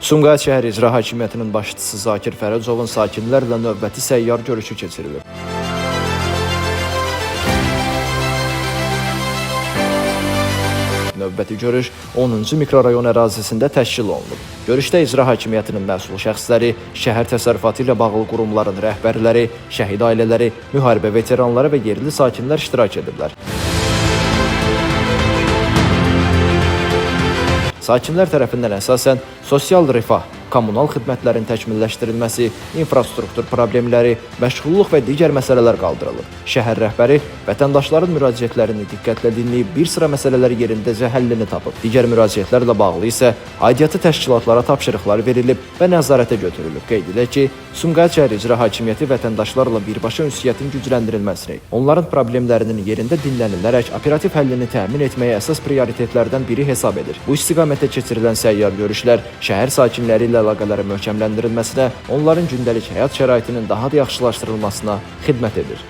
Sumqayıt şəhər İcra Hakimiyyətinin başçısı Zakir Fərəcovun sakinlərlə növbəti səyyar görüşü keçirilib. Növbəti görüş 10-cu mikrorayon ərazisində təşkil olunub. Görüşdə İcra Hakimiyyətinin məsul şəxsləri, şəhər təsərrüfatı ilə bağlı qurumların rəhbərləri, şəhid ailələri, müharibə veteranları və yerli sakinlər iştirak ediblər. Sakinlər tərəfindən əsasən sosial rifah, kommunal xidmətlərin təkmilləşdirilməsi, infrastruktur problemləri, məşğulluq və digər məsələlər qaldırılıb. Şəhər rəhbəri vətəndaşların müraciətlərini diqqətlə dinləyib bir sıra məsələlər yerindəcə həllini tapıb. Digər müraciətlərlə bağlı isə aidiyyatı təşkilatlara tapşırıqlar verilib və nəzarətə götürülüb. Qeyd edək ki, Sumqayıt şəhər İcra Hakimiyyəti vətəndaşlarla birbaşa ünsiyyətin gücləndirilməsini, onların problemlərinin yerində dinlənilərək operativ həllini təmin etməyə əsas prioritetlərdən biri hesab edir. Bu istiqamətdə keçirilən səyyar görüşlər şəhər sakinləri ilə əlaqələrin möhkəmləndirilməsinə, onların gündəlik həyat şəraitinin daha da yaxşılaşdırılmasına xidmət edir.